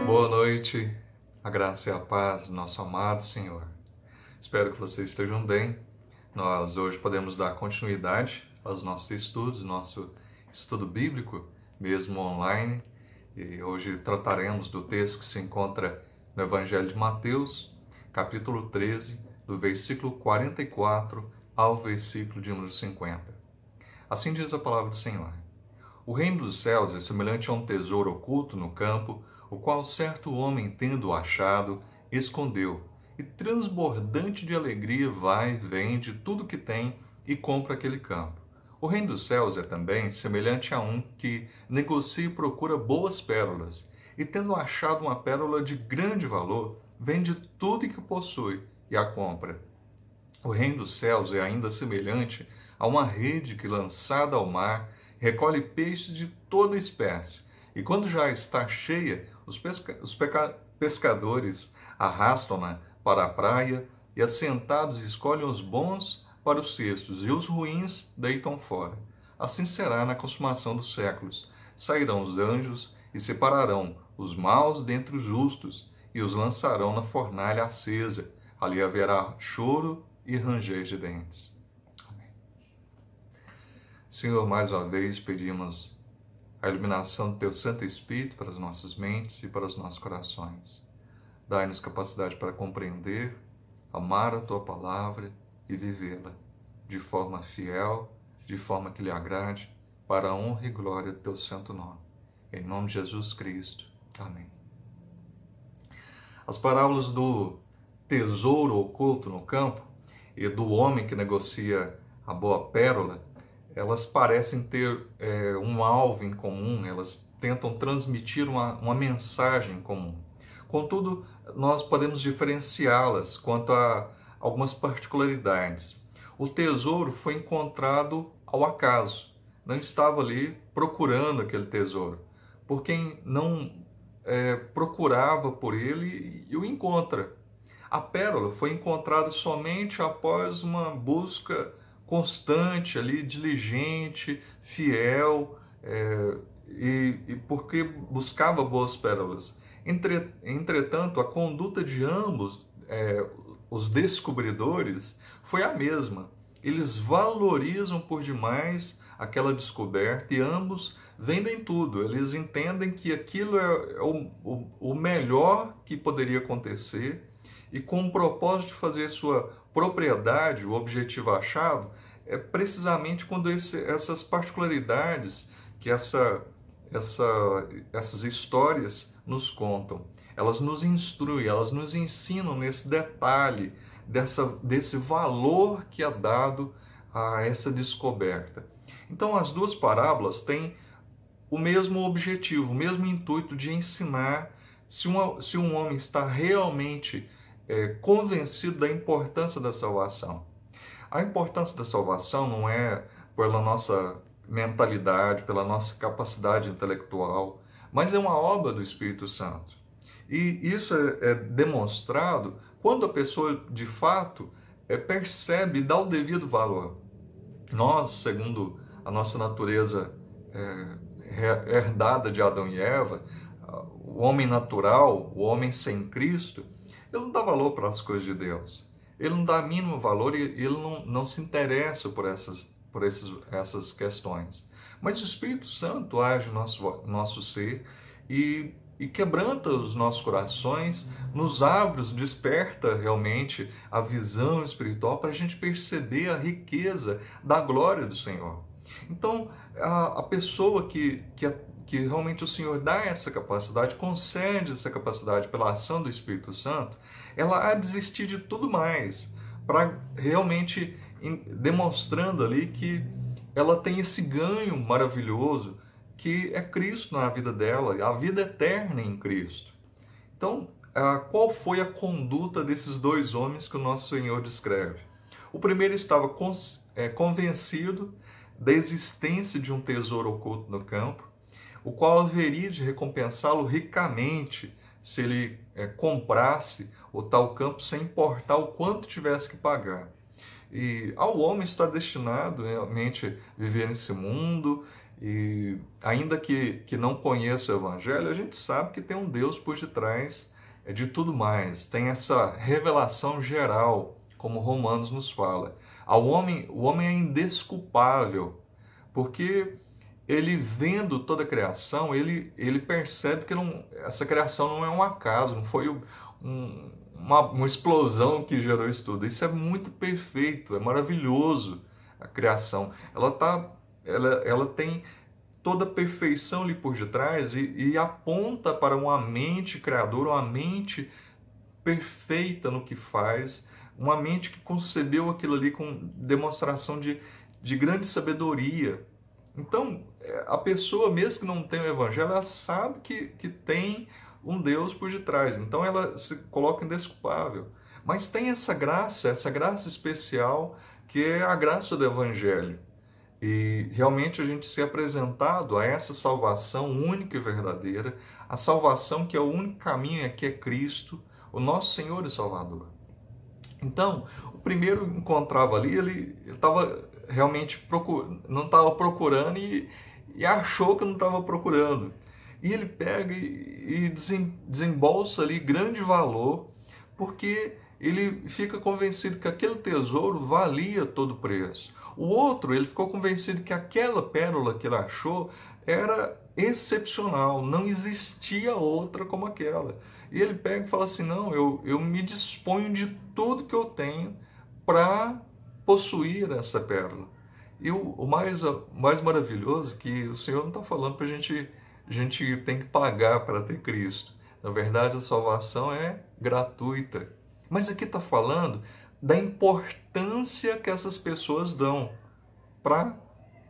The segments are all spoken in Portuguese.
Boa noite, a graça e a paz do nosso amado Senhor. Espero que vocês estejam bem. Nós hoje podemos dar continuidade aos nossos estudos, nosso estudo bíblico, mesmo online. E hoje trataremos do texto que se encontra no Evangelho de Mateus, capítulo 13, do versículo 44 ao versículo de número 50. Assim diz a palavra do Senhor. O reino dos céus é semelhante a um tesouro oculto no campo, o qual certo homem, tendo achado, escondeu, e transbordante de alegria vai, vende tudo que tem e compra aquele campo. O reino dos céus é também semelhante a um que negocia e procura boas pérolas, e tendo achado uma pérola de grande valor, vende tudo que possui e a compra. O reino dos céus é ainda semelhante a uma rede que, lançada ao mar, recolhe peixes de toda espécie, e quando já está cheia, os pescadores arrastam-na para a praia e, assentados, escolhem os bons para os cestos e os ruins deitam fora. Assim será na consumação dos séculos. Sairão os anjos e separarão os maus dentre os justos e os lançarão na fornalha acesa. Ali haverá choro e ranger de dentes. Amém. Senhor, mais uma vez pedimos a iluminação do Teu Santo Espírito para as nossas mentes e para os nossos corações. Dai-nos capacidade para compreender, amar a Tua Palavra e vivê-la de forma fiel, de forma que lhe agrade, para a honra e glória do Teu Santo Nome. Em nome de Jesus Cristo. Amém. As parábolas do tesouro oculto no campo e do homem que negocia a boa pérola, elas parecem ter um alvo em comum, elas tentam transmitir uma mensagem comum. Contudo, nós podemos diferenciá-las quanto a algumas particularidades. O tesouro foi encontrado ao acaso, não estava ali procurando aquele tesouro. Por quem não procurava por ele e o encontra. A pérola foi encontrada somente após uma busca constante, ali, diligente, fiel, e porque buscava boas pérolas. Entretanto, a conduta de ambos, os descobridores, foi a mesma. Eles valorizam por demais aquela descoberta e ambos vendem tudo. Eles entendem que aquilo é o melhor que poderia acontecer e com o propósito de fazer sua propriedade, o objetivo achado, é precisamente quando essas particularidades que essas histórias nos contam. Elas nos instruem, elas nos ensinam nesse detalhe, desse valor que é dado a essa descoberta. Então, as duas parábolas têm o mesmo objetivo, o mesmo intuito de ensinar se um homem está realmente convencido da importância da salvação. A importância da salvação não é pela nossa mentalidade, pela nossa capacidade intelectual, mas é uma obra do Espírito Santo. E isso é demonstrado quando a pessoa, de fato, percebe e dá o devido valor. Nós, segundo a nossa natureza herdada de Adão e Eva, o homem natural, o homem sem Cristo, ele não dá valor para as coisas de Deus. Ele não dá mínimo valor e ele não se interessa por essas questões. Mas o Espírito Santo age no nosso ser e quebranta os nossos corações, nos abre, nos desperta realmente a visão espiritual para a gente perceber a riqueza da glória do Senhor. Então, a pessoa que realmente o Senhor dá essa capacidade, concede essa capacidade pela ação do Espírito Santo, ela há de desistir de tudo mais, para realmente demonstrando ali que ela tem esse ganho maravilhoso, que é Cristo na vida dela, a vida eterna em Cristo. Então, qual foi a conduta desses dois homens que o nosso Senhor descreve? O primeiro estava convencido da existência de um tesouro oculto no campo, o qual haveria de recompensá-lo ricamente se ele comprasse o tal campo sem importar o quanto tivesse que pagar. E ao homem está destinado realmente a viver nesse mundo, E ainda que não conheça o Evangelho, a gente sabe que tem um Deus por detrás de tudo mais. Tem essa revelação geral, como Romanos nos fala. O homem é indesculpável, porque ele vendo toda a criação, ele percebe que essa criação não é um acaso, não foi uma explosão que gerou isso tudo. Isso é muito perfeito, é maravilhoso a criação. Ela tem toda a perfeição ali por detrás e aponta para uma mente criadora, uma mente perfeita no que faz, uma mente que concebeu aquilo ali com demonstração de grande sabedoria. Então, a pessoa, mesmo que não tenha o Evangelho, ela sabe que tem um Deus por detrás. Então, ela se coloca indesculpável. Mas tem essa graça especial, que é a graça do Evangelho. E realmente a gente ser apresentado a essa salvação única e verdadeira, a salvação que é o único caminho, que é Cristo, o nosso Senhor e Salvador. Então, o primeiro encontrava ali, ele estava realmente não estava procurando e achou que não estava procurando. E ele pega e desembolsa ali grande valor, porque ele fica convencido que aquele tesouro valia todo o preço. O outro, ele ficou convencido que aquela pérola que ele achou era excepcional, não existia outra como aquela. E ele pega e fala assim, não, eu me disponho de tudo que eu tenho para possuir essa pérola. E o mais maravilhoso é que o Senhor não está falando para a gente tem que pagar para ter Cristo. Na verdade, a salvação é gratuita. Mas aqui está falando da importância que essas pessoas dão para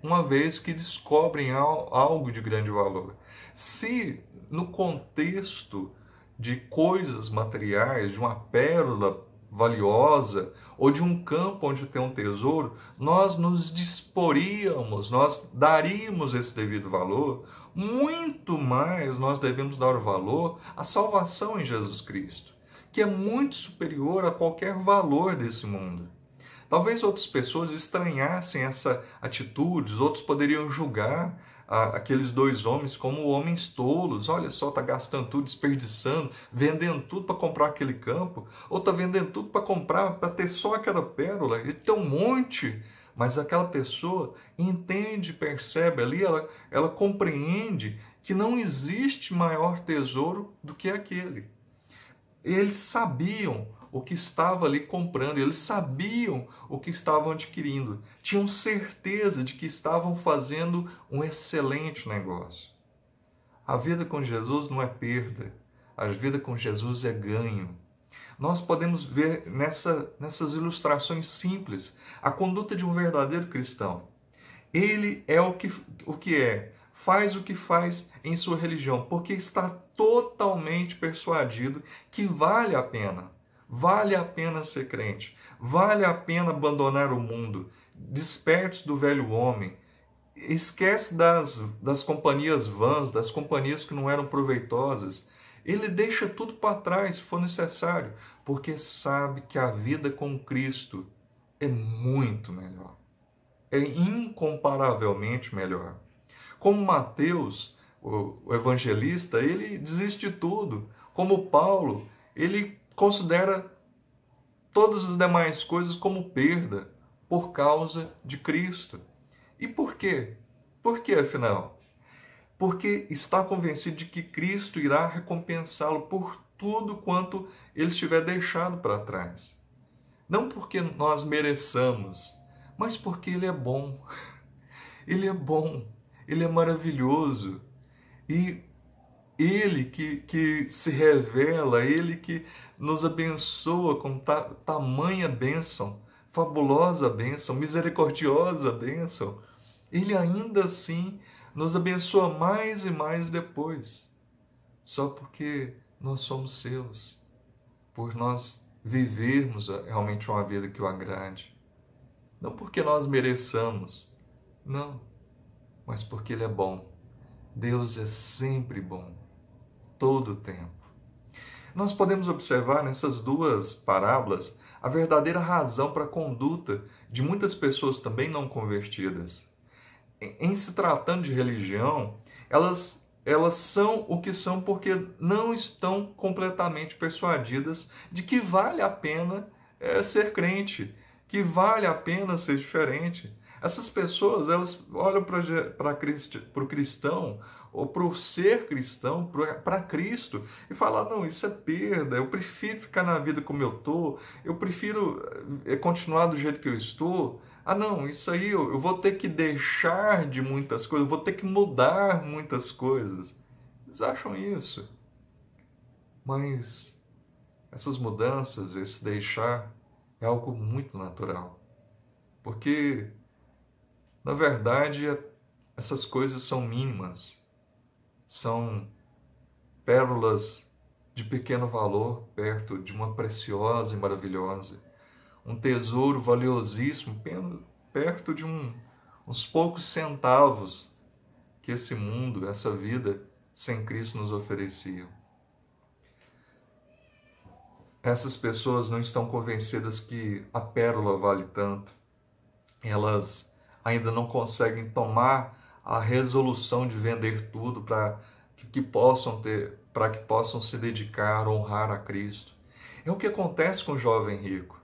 uma vez que descobrem algo de grande valor. Se no contexto de coisas materiais, de uma pérola valiosa ou de um campo onde tem um tesouro, nós nos disporíamos, nós daríamos esse devido valor, muito mais nós devemos dar o valor à salvação em Jesus Cristo, que é muito superior a qualquer valor desse mundo. Talvez outras pessoas estranhassem essa atitude, outros poderiam julgar aqueles dois homens como homens tolos. Olha só, está gastando tudo, desperdiçando, vendendo tudo para comprar aquele campo, ou está vendendo tudo para comprar, para ter só aquela pérola, e tem um monte. Mas aquela pessoa entende, percebe ali, ela compreende que não existe maior tesouro do que aquele. Eles sabiam o que estava ali comprando, eles sabiam o que estavam adquirindo, tinham certeza de que estavam fazendo um excelente negócio. A vida com Jesus não é perda, a vida com Jesus é ganho. Nós podemos ver nessas ilustrações simples a conduta de um verdadeiro cristão. Ele é o que é, faz o que faz em sua religião, porque está totalmente persuadido que vale a pena. Vale a pena ser crente, vale a pena abandonar o mundo, despertos do velho homem, esquece das companhias vãs, das companhias que não eram proveitosas. Ele deixa tudo para trás se for necessário, porque sabe que a vida com Cristo é muito melhor, é incomparavelmente melhor. Como Mateus, o evangelista, ele desiste de tudo. Como Paulo, ele considera todas as demais coisas como perda por causa de Cristo. E por quê? Por quê, afinal? Porque está convencido de que Cristo irá recompensá-lo por tudo quanto ele estiver deixado para trás. Não porque nós mereçamos, mas porque ele é bom. Ele é bom, ele é maravilhoso. E ele que se revela, ele que nos abençoa com tamanha bênção, fabulosa bênção, misericordiosa bênção, ele ainda assim nos abençoa mais e mais depois, só porque nós somos seus, por nós vivermos realmente uma vida que o agrade. Não porque nós mereçamos, não, mas porque ele é bom. Deus é sempre bom, todo o tempo. Nós podemos observar nessas duas parábolas a verdadeira razão para a conduta de muitas pessoas também não convertidas. em se tratando de religião, elas são o que são porque não estão completamente persuadidas de que vale a pena ser crente, que vale a pena ser diferente. Essas pessoas, elas olham para o cristão, ou para o ser cristão, para Cristo, e falam, não, isso é perda, eu prefiro ficar na vida como eu estou, eu prefiro continuar do jeito que eu estou. Ah, não, isso aí eu vou ter que deixar de muitas coisas, eu vou ter que mudar muitas coisas. Eles acham isso. Mas essas mudanças, esse deixar, é algo muito natural. Porque, na verdade, essas coisas são mínimas. São pérolas de pequeno valor perto de uma preciosa e maravilhosa. Um tesouro valiosíssimo perto de uns poucos centavos que esse mundo, essa vida sem Cristo nos ofereciam. Essas pessoas não estão convencidas que a pérola vale tanto. Elas ainda não conseguem tomar a resolução de vender tudo para que possam se dedicar, honrar a Cristo. É o que acontece com o jovem rico.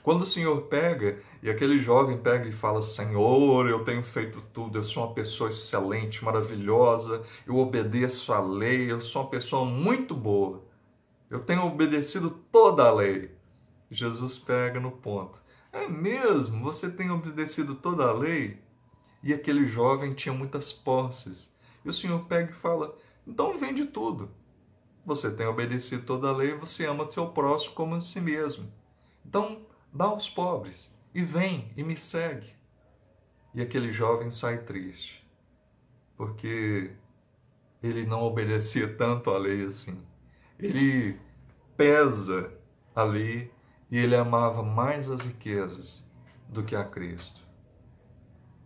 Quando o Senhor pega, e aquele jovem pega e fala, Senhor, eu tenho feito tudo, eu sou uma pessoa excelente, maravilhosa, eu obedeço à lei, eu sou uma pessoa muito boa, eu tenho obedecido toda a lei. Jesus pega no ponto. É mesmo? Você tem obedecido toda a lei? E aquele jovem tinha muitas posses. E o Senhor pega e fala, então vende tudo. Você tem obedecido toda a lei, você ama o seu próximo como a si mesmo. Então, dá aos pobres, e vem, e me segue. E aquele jovem sai triste, porque ele não obedecia tanto à lei assim. Ele pesa a lei e ele amava mais as riquezas do que a Cristo.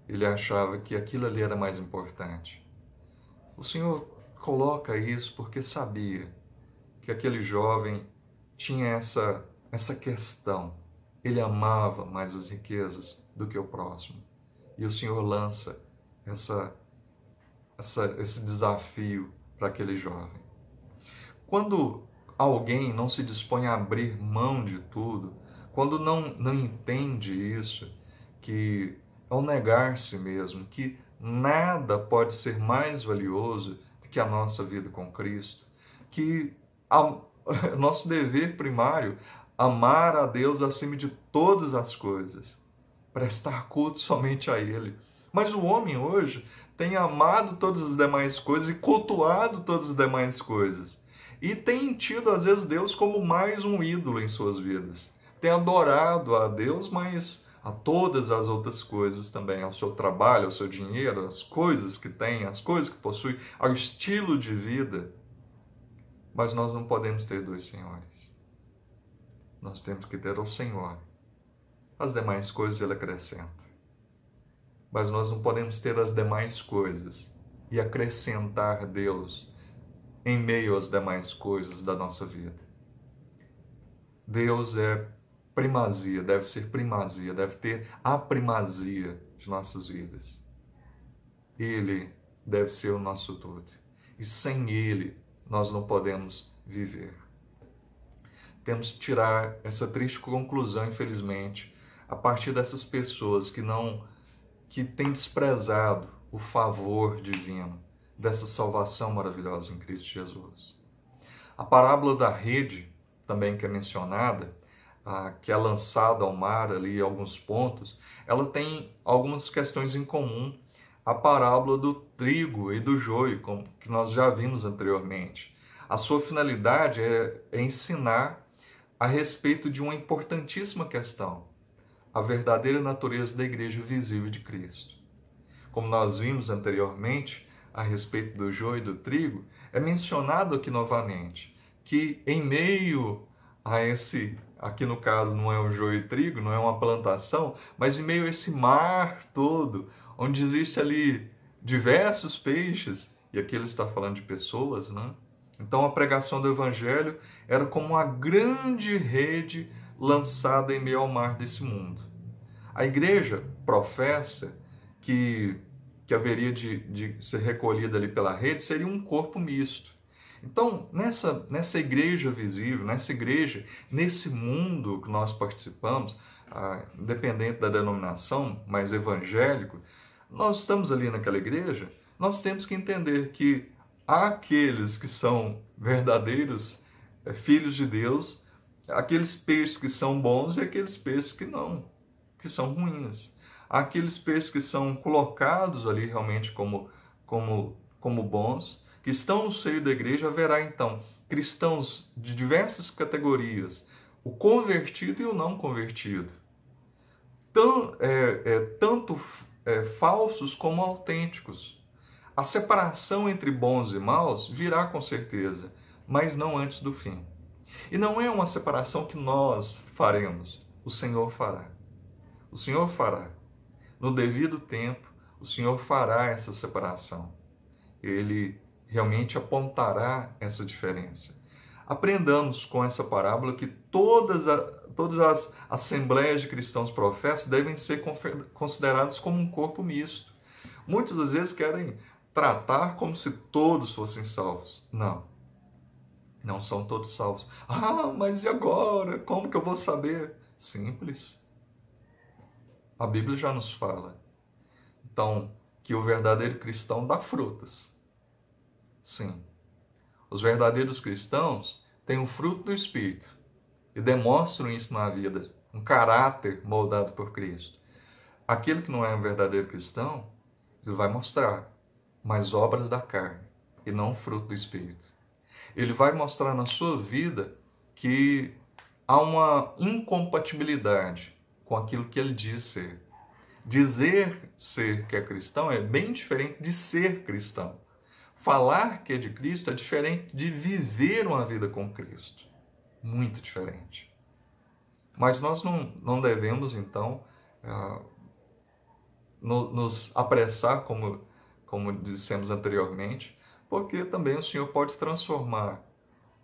Ele achava que aquilo ali era mais importante. O Senhor coloca isso porque sabia que aquele jovem tinha essa questão. Ele amava mais as riquezas do que o próximo. E o Senhor lança esse desafio para aquele jovem. Quando alguém não se dispõe a abrir mão de tudo, quando não entende isso, que ao negar-se mesmo, que nada pode ser mais valioso do que a nossa vida com Cristo, que nosso dever primário, amar a Deus acima de todas as coisas, prestar culto somente a Ele. Mas o homem hoje tem amado todas as demais coisas e cultuado todas as demais coisas. E tem tido, às vezes, Deus como mais um ídolo em suas vidas. Tem adorado a Deus, mas a todas as outras coisas também, ao seu trabalho, ao seu dinheiro, às coisas que tem, às coisas que possui, ao estilo de vida. Mas nós não podemos ter dois senhores. Nós temos que ter o Senhor. As demais coisas Ele acrescenta. Mas nós não podemos ter as demais coisas e acrescentar Deus em meio às demais coisas da nossa vida. Deus é primazia, deve ser primazia, deve ter a primazia de nossas vidas. Ele deve ser o nosso tudo. E sem Ele, nós não podemos viver. Temos que tirar essa triste conclusão, infelizmente, a partir dessas pessoas que têm desprezado o favor divino dessa salvação maravilhosa em Cristo Jesus. A parábola da rede, também que é mencionada, que é lançada ao mar ali em alguns pontos, ela tem algumas questões em comum à parábola do trigo e do joio, que nós já vimos anteriormente. A sua finalidade é ensinar a respeito de uma importantíssima questão, a verdadeira natureza da igreja visível de Cristo. Como nós vimos anteriormente, a respeito do joio e do trigo, é mencionado aqui novamente que em meio a aqui no caso não é o joio e trigo, não é uma plantação, mas em meio a esse mar todo, onde existe ali diversos peixes, e aqui ele está falando de pessoas, né? Então a pregação do evangelho era como uma grande rede lançada em meio ao mar desse mundo. A igreja professa que que haveria de ser recolhida ali pela rede seria um corpo misto. Então, nessa igreja visível, nessa igreja, nesse mundo que nós participamos, independente da denominação, mas evangélico, nós estamos ali naquela igreja, nós temos que entender que há aqueles que são verdadeiros filhos de Deus, aqueles peixes que são bons e aqueles peixes que não, que são ruins. Há aqueles peixes que são colocados ali realmente como bons, que estão no seio da igreja. Haverá então cristãos de diversas categorias, o convertido e o não convertido, tanto falsos como autênticos. A separação entre bons e maus virá com certeza, mas não antes do fim. E não é uma separação que nós faremos, o Senhor fará. O Senhor fará. No devido tempo, o Senhor fará essa separação. Ele realmente apontará essa diferença. Aprendamos com essa parábola que todas as assembleias de cristãos professos devem ser consideradas como um corpo misto. Muitas das vezes querem tratar como se todos fossem salvos. Não. Não são todos salvos. Mas e agora? Como que eu vou saber? Simples. A Bíblia já nos fala. Então, que o verdadeiro cristão dá frutas. Sim. Os verdadeiros cristãos têm o fruto do Espírito e demonstram isso na vida, um caráter moldado por Cristo. Aquele que não é um verdadeiro cristão, ele vai mostrar mais obras da carne e não o fruto do Espírito. Ele vai mostrar na sua vida que há uma incompatibilidade com aquilo que ele diz ser. Dizer ser que é cristão é bem diferente de ser cristão. Falar que é de Cristo é diferente de viver uma vida com Cristo. Muito diferente. Mas nós não devemos, então, nos apressar, como dissemos anteriormente, porque também o Senhor pode transformar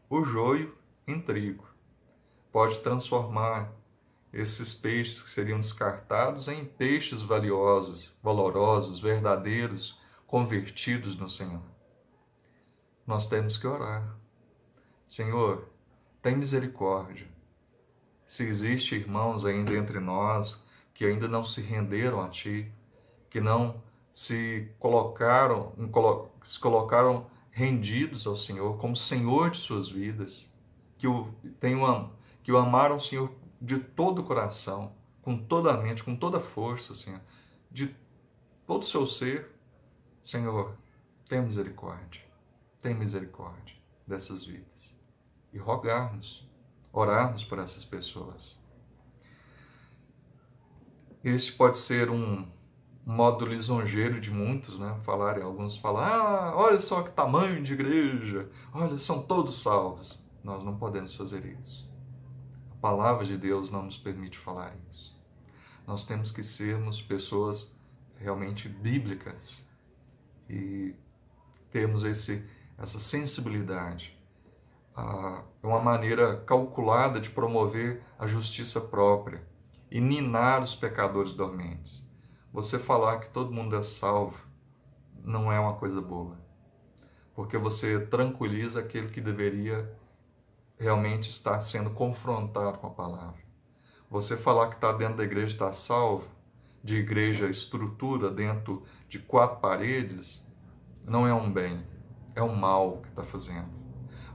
o joio em trigo. Pode transformar esses peixes que seriam descartados em peixes valorosos, verdadeiros, convertidos no Senhor. Nós temos que orar. Senhor, tem misericórdia. Se existem irmãos ainda entre nós que ainda não se renderam a Ti, que não se colocaram rendidos ao Senhor como Senhor de suas vidas, que o amaram, Senhor, de todo o coração, com toda a mente, com toda a força, Senhor, de todo o seu ser, Senhor, tem misericórdia dessas vidas. E orarmos por essas pessoas. Este pode ser um modo lisonjeiro de muitos, né? Alguns falam, olha só que tamanho de igreja, olha, são todos salvos. Nós não podemos fazer isso. A palavra de Deus não nos permite falar isso. Nós temos que sermos pessoas realmente bíblicas e termos essa sensibilidade. É uma maneira calculada de promover a justiça própria e ninar os pecadores dormentes. Você falar que todo mundo é salvo não é uma coisa boa, porque você tranquiliza aquele que deveria realmente estar sendo confrontado com a palavra. Você falar que está dentro da igreja, está salvo, de igreja estrutura dentro de 4 paredes, não é um bem, é um mal que está fazendo.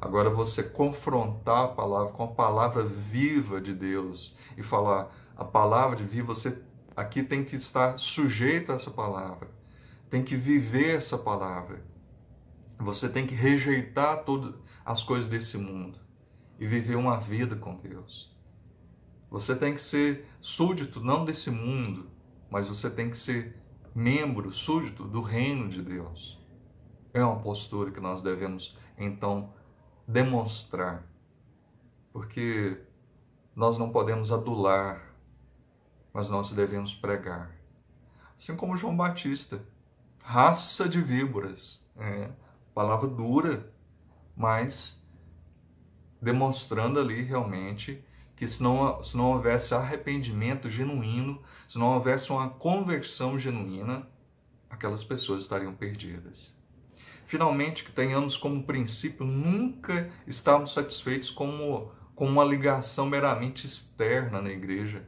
Agora você confrontar a palavra com a palavra viva de Deus e falar, a palavra de vida, você aqui tem que estar sujeito a essa palavra, tem que viver essa palavra. Você tem que rejeitar todas as coisas desse mundo e viver uma vida com Deus. Você tem que ser súdito, não desse mundo, mas você tem que ser membro, súdito do reino de Deus. É uma postura que nós devemos, então, demonstrar. Porque nós não podemos adular, mas nós devemos pregar. Assim como João Batista, raça de víboras, palavra dura, mas demonstrando ali realmente que se não houvesse arrependimento genuíno, se não houvesse uma conversão genuína, aquelas pessoas estariam perdidas. Finalmente, que tenhamos como princípio nunca estarmos satisfeitos com uma ligação meramente externa na igreja.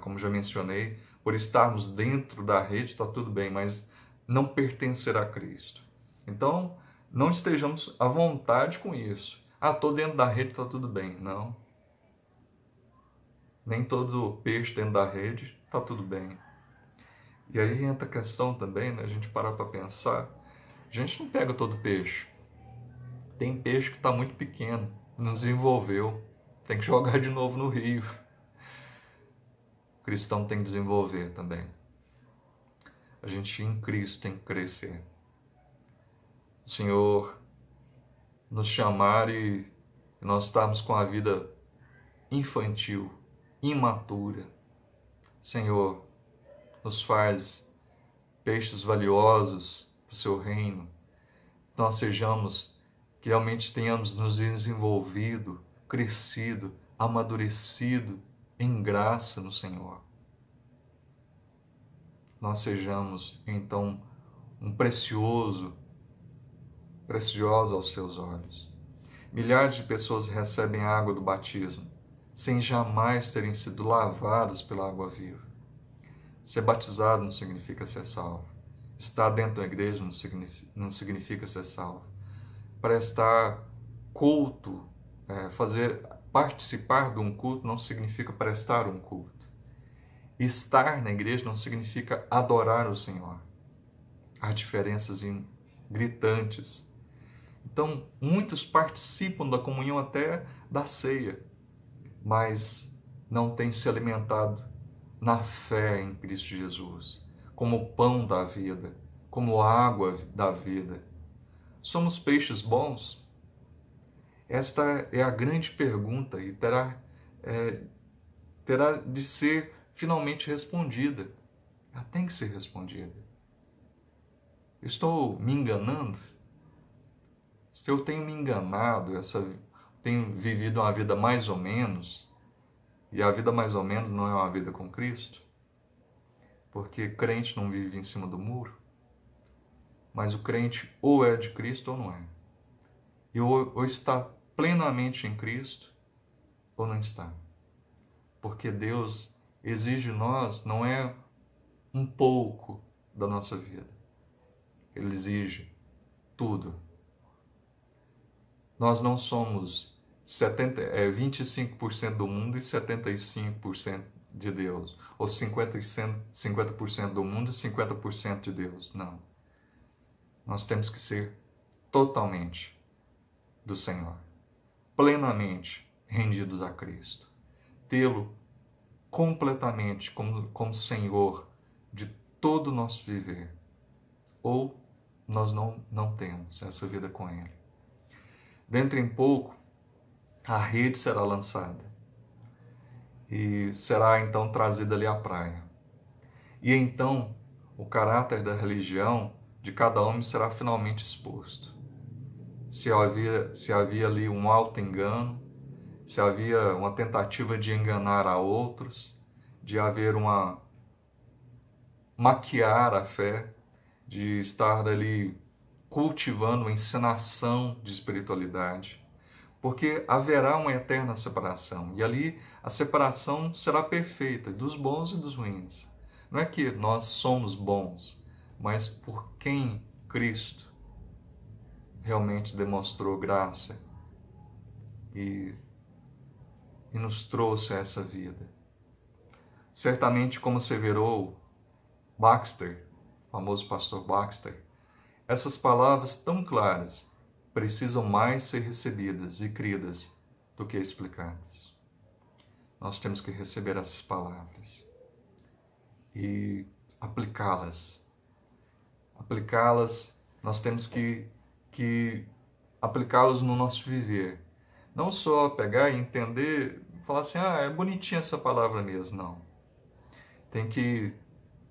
Como já mencionei, por estarmos dentro da rede está tudo bem, mas não pertencer a Cristo. Então, não estejamos à vontade com isso. Estou dentro da rede, está tudo bem. Não. Nem todo peixe dentro da rede está tudo bem. E aí entra a questão também, né? A gente parar para pensar. A gente não pega todo peixe. Tem peixe que está muito pequeno, não desenvolveu. Tem que jogar de novo no rio. O cristão tem que desenvolver também. A gente em Cristo tem que crescer. O Senhor nos chamar e nós estarmos com a vida infantil, imatura. Senhor, nos faz peixes valiosos para o seu reino. Nós sejamos, que realmente tenhamos nos desenvolvido, crescido, amadurecido em graça no Senhor. Nós sejamos, então, precioso aos seus olhos. Milhares de pessoas recebem a água do batismo, sem jamais terem sido lavadas pela água viva. Ser batizado não significa ser salvo. Estar dentro da igreja não significa ser salvo. Prestar culto, participar de um culto não significa prestar um culto. Estar na igreja não significa adorar o Senhor. Há diferenças gritantes. Então, muitos participam da comunhão até da ceia, mas não têm se alimentado na fé em Cristo Jesus, como pão da vida, como água da vida. Somos peixes bons? Esta é a grande pergunta e terá de ser finalmente respondida. Ela tem que ser respondida. Estou me enganando? Se eu tenho me enganado, tenho vivido uma vida mais ou menos, e a vida mais ou menos não é uma vida com Cristo, porque crente não vive em cima do muro, mas o crente ou é de Cristo ou não é. E ou está plenamente em Cristo ou não está. Porque Deus exige de nós não é um pouco da nossa vida. Ele exige tudo. Nós não somos 25% do mundo e 75% de Deus. Ou 50% do mundo e 50% de Deus. Não. Nós temos que ser totalmente do Senhor. Plenamente rendidos a Cristo. Tê-lo completamente como Senhor de todo o nosso viver. Ou nós não temos essa vida com Ele. Dentro em pouco, a rede será lançada e será então trazida ali à praia. E então, o caráter da religião de cada homem será finalmente exposto. Se havia ali um auto-engano, se havia uma tentativa de enganar a outros, de haver maquiar a fé, de estar ali cultivando uma encenação de espiritualidade, porque haverá uma eterna separação, e ali a separação será perfeita, dos bons e dos ruins. Não é que nós somos bons, mas por quem Cristo realmente demonstrou graça e nos trouxe a essa vida. Certamente, como asseverou Baxter, o famoso pastor Baxter, essas palavras tão claras precisam mais ser recebidas e cridas do que explicadas. Nós temos que receber essas palavras e aplicá-las. Nós temos que aplicá-las no nosso viver. Não só pegar e entender, falar assim, é bonitinha essa palavra mesmo, não. Tem que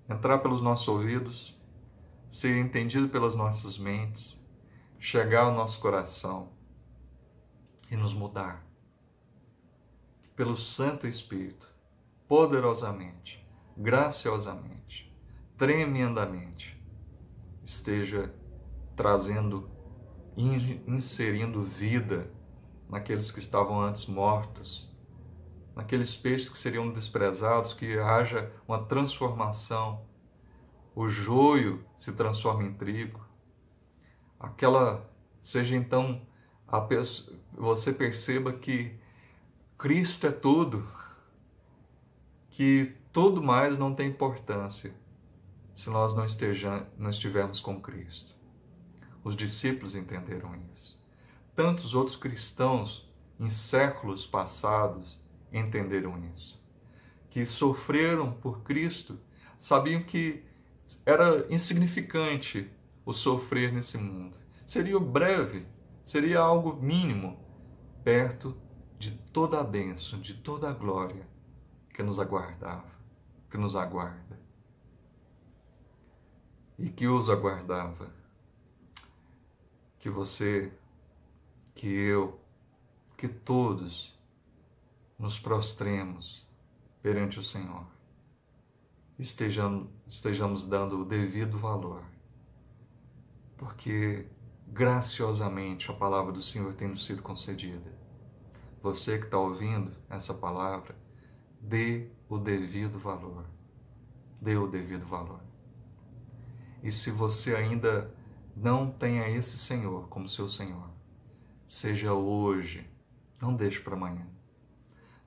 entrar pelos nossos ouvidos, ser entendido pelas nossas mentes, chegar ao nosso coração e nos mudar. Pelo Santo Espírito, poderosamente, graciosamente, tremendamente, esteja trazendo, inserindo vida naqueles que estavam antes mortos, naqueles peixes que seriam desprezados, que haja uma transformação, o joio se transforma em trigo, seja então, você perceba que Cristo é tudo, que tudo mais não tem importância se nós não estivermos com Cristo. Os discípulos entenderam isso. Tantos outros cristãos em séculos passados entenderam isso. Que sofreram por Cristo, sabiam que era insignificante o sofrer nesse mundo. Seria breve, seria algo mínimo, perto de toda a bênção, de toda a glória que nos aguardava, que nos aguarda e que os aguardava. Que você, que eu, que todos nos prostremos perante o Senhor, estejamos dando o devido valor, porque graciosamente a palavra do Senhor tem nos sido concedida. Você que está ouvindo essa palavra, dê o devido valor. Dê o devido valor. E se você ainda não tem a esse Senhor como seu Senhor, seja hoje, não deixe para amanhã.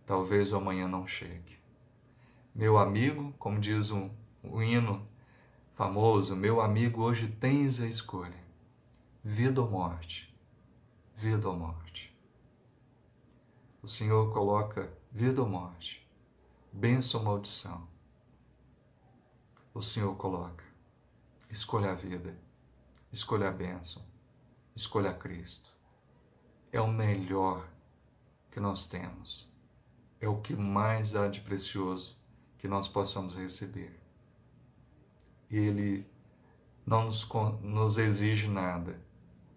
Talvez o amanhã não chegue. Meu amigo, como diz um hino famoso, meu amigo, hoje tens a escolha, vida ou morte, vida ou morte. O Senhor coloca vida ou morte, bênção ou maldição. O Senhor coloca, escolha a vida, escolha a bênção, escolha a Cristo. É o melhor que nós temos, é o que mais há de precioso que nós possamos receber. E Ele não nos exige nada,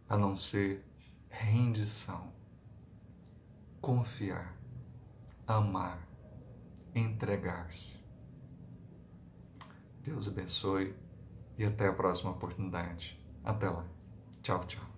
a não ser rendição, confiar, amar, entregar-se. Deus abençoe e até a próxima oportunidade. Até lá. Tchau, tchau.